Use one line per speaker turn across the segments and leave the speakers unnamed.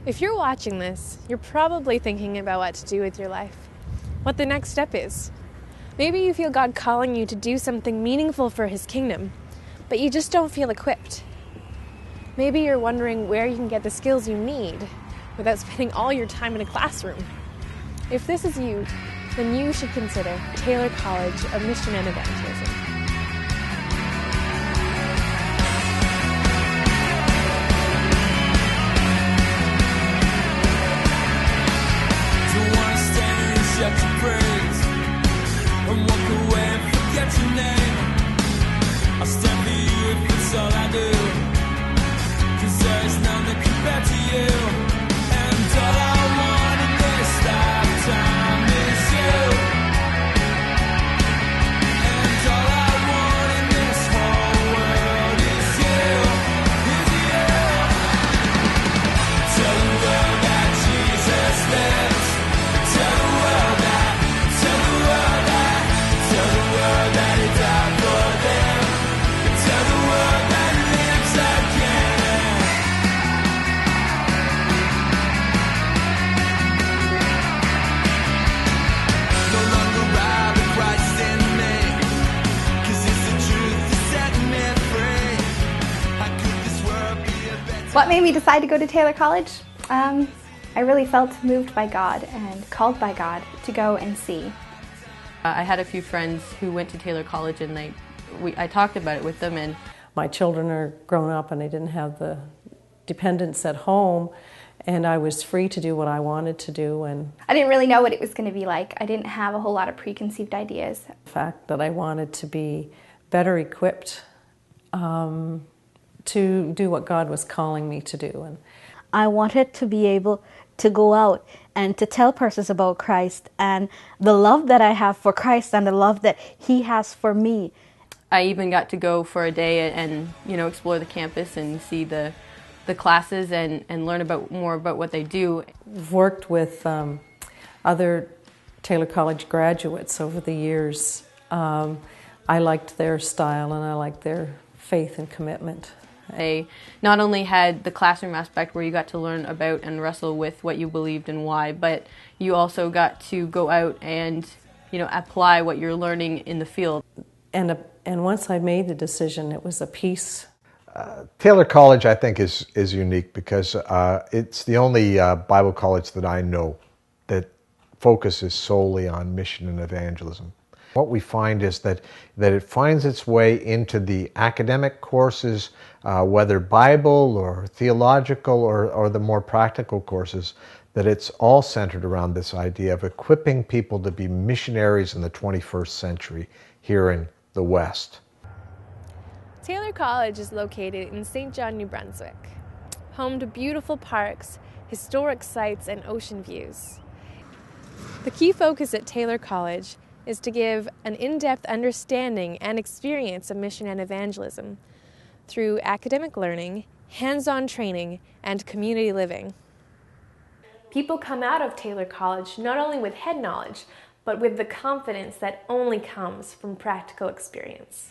If you're watching this, you're probably thinking about what to do with your life, what the next step is. Maybe you feel God calling you to do something meaningful for His kingdom, but you just don't feel equipped. Maybe you're wondering where you can get the skills you need without spending all your time in a classroom. If this is you, then you should consider Taylor College of Mission and Evangelism.
What made me decide to go to Taylor College? I really felt moved by God and called by God to go and see.
I had a few friends who went to Taylor College, and I talked about it with them. And
my children are grown up and I didn't have the dependents at home, and I was free to do what I wanted to do. And
I didn't really know what it was going to be like. I didn't have a whole lot of preconceived ideas.
The fact that I wanted to be better equipped to do what God was calling me to do. And
I wanted to be able to go out and to tell persons about Christ and the love that I have for Christ and the love that He has for me.
I even got to go for a day and explore the campus and see the classes and learn more about what they do.
I've worked with other Taylor College graduates over the years. I liked their style and I liked their faith and commitment.
They not only had the classroom aspect where you got to learn about and wrestle with what you believed and why, but you also got to go out and apply what you're learning in the field.
And once I made the decision, it was a peace.
Taylor College, I think, is unique because it's the only Bible college that I know that focuses solely on mission and evangelism. What we find is that it finds its way into the academic courses, whether Bible or theological or the more practical courses, that it's all centered around this idea of equipping people to be missionaries in the 21st century here in the West.
Taylor College is located in St. John, New Brunswick, home to beautiful parks, historic sites, and ocean views. The key focus at Taylor College is to give an in-depth understanding and experience of mission and evangelism through academic learning, hands-on training, and community living. People come out of Taylor College not only with head knowledge, but with the confidence that only comes from practical experience.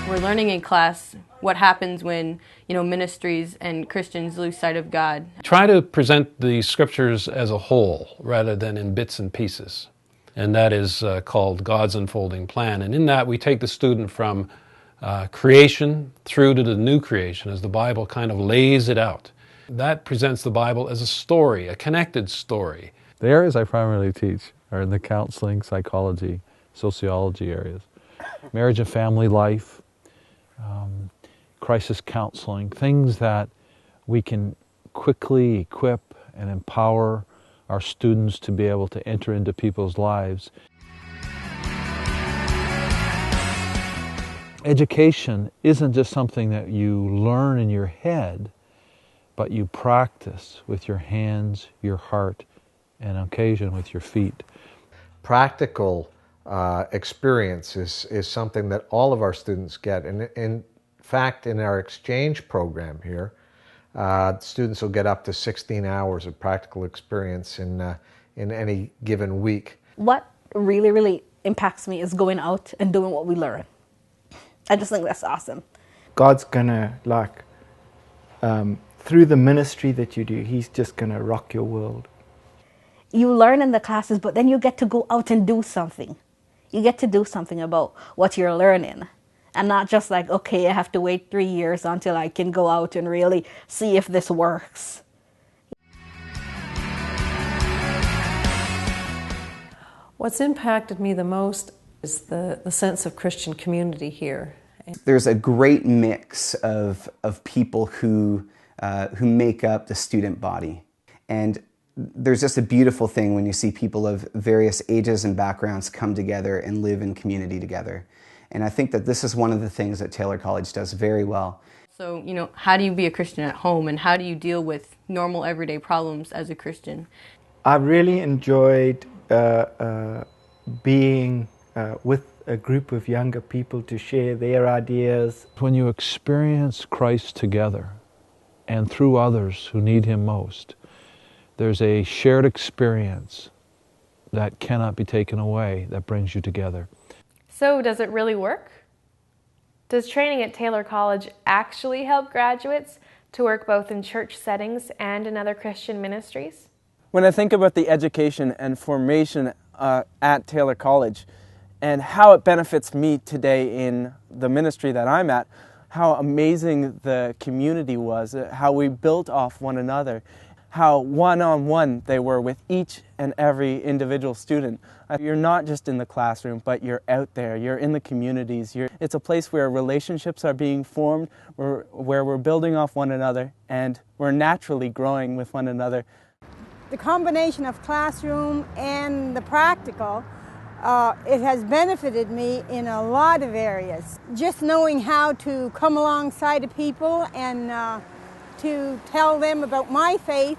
We're learning in class what happens when, ministries and Christians lose sight of God.
Try to present the scriptures as a whole rather than in bits and pieces. And that is called God's unfolding plan. And in that we take the student from creation through to the new creation as the Bible kind of lays it out. That presents the Bible as a story, a connected story.
The areas I primarily teach are in the counseling, psychology, sociology areas. Marriage and family life, crisis counseling, things that we can quickly equip and empower our students to be able to enter into people's lives. Education isn't just something that you learn in your head, but you practice with your hands, your heart, and on occasion with your feet.
Practical experience is something that all of our students get. And in fact, in our exchange program here, students will get up to 16 hours of practical experience in any given week.
What really, really impacts me is going out and doing what we learn. I just think that's awesome.
God's gonna through the ministry that you do, He's just going to rock your world.
You learn in the classes, but then you get to go out and do something. You get to do something about what you're learning. And not just like, okay, I have to wait 3 years until I can go out and really see if this works.
What's impacted me the most is the sense of Christian community here.
There's a great mix of people who make up the student body. And there's just a beautiful thing when you see people of various ages and backgrounds come together and live in community together. And I think that this is one of the things that Taylor College does very well.
So, how do you be a Christian at home, and how do you deal with normal everyday problems as a Christian?
I really enjoyed being with a group of younger people to share their ideas.
When you experience Christ together and through others who need Him most, there's a shared experience that cannot be taken away that brings you together.
So does it really work? Does training at Taylor College actually help graduates to work both in church settings and in other Christian ministries?
When I think about the education and formation at Taylor College and how it benefits me today in the ministry that I'm at, how amazing the community was, how we built off one another, how one-on-one they were with each and every individual student. You're not just in the classroom, but you're out there, you're in the communities. It's a place where relationships are being formed, where we're building off one another, and we're naturally growing with one another.
The combination of classroom and the practical, it has benefited me in a lot of areas. Just knowing how to come alongside of people and to tell them about my faith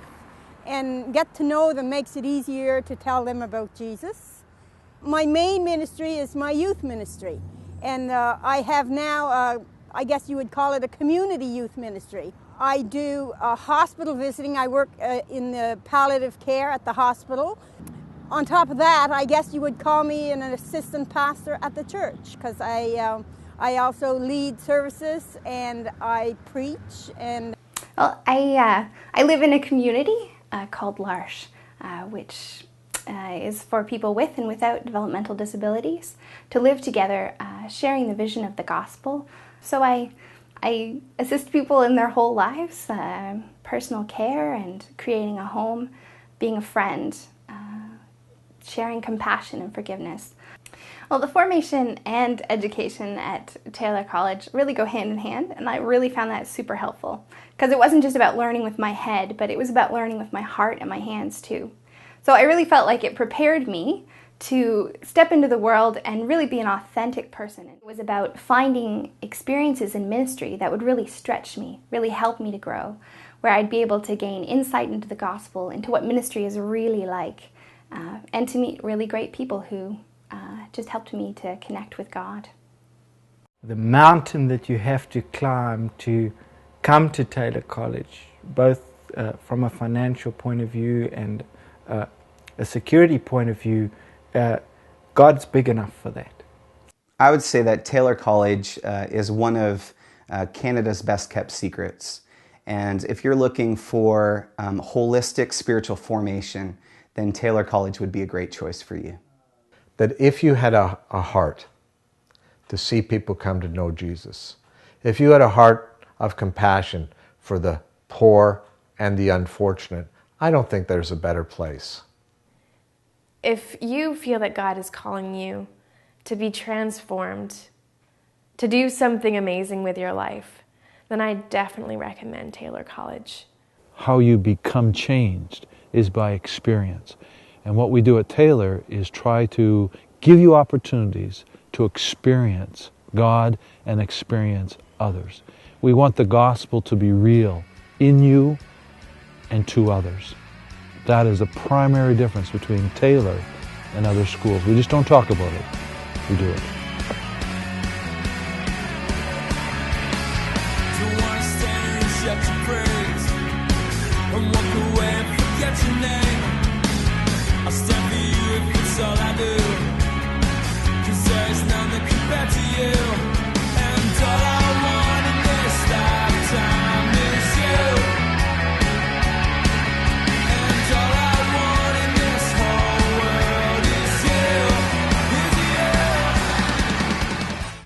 and get to know them makes it easier to tell them about Jesus. My main ministry is my youth ministry, and I have now, I guess you would call it a community youth ministry. I do hospital visiting. I work in the palliative care at the hospital. On top of that, I guess you would call me an assistant pastor at the church, because I also lead services and I preach. And
well, I live in a community called L'Arche, which is for people with and without developmental disabilities to live together, sharing the vision of the gospel. So I assist people in their whole lives, personal care and creating a home, being a friend, sharing compassion and forgiveness. Well, the formation and education at Taylor College really go hand in hand, and I really found that super helpful, because it wasn't just about learning with my head, but it was about learning with my heart and my hands too. So I really felt like it prepared me to step into the world and really be an authentic person. It was about finding experiences in ministry that would really stretch me, really help me to grow, where I'd be able to gain insight into the gospel, into what ministry is really like, and to meet really great people who just helped me to connect with God.
The mountain that you have to climb to come to Taylor College, both from a financial point of view and a security point of view, God's big enough for that.
I would say that Taylor College is one of Canada's best kept secrets. And if you're looking for holistic spiritual formation, then Taylor College would be a great choice for you.
That if you had a heart to see people come to know Jesus, if you had a heart of compassion for the poor and the unfortunate, I don't think there's a better place.
If you feel that God is calling you to be transformed, to do something amazing with your life, then I definitely recommend Taylor College.
How you become changed is by experience. And what we do at Taylor is try to give you opportunities to experience God and experience others. We want the gospel to be real in you and to others. That is the primary difference between Taylor and other schools. We just don't talk about it, we do it.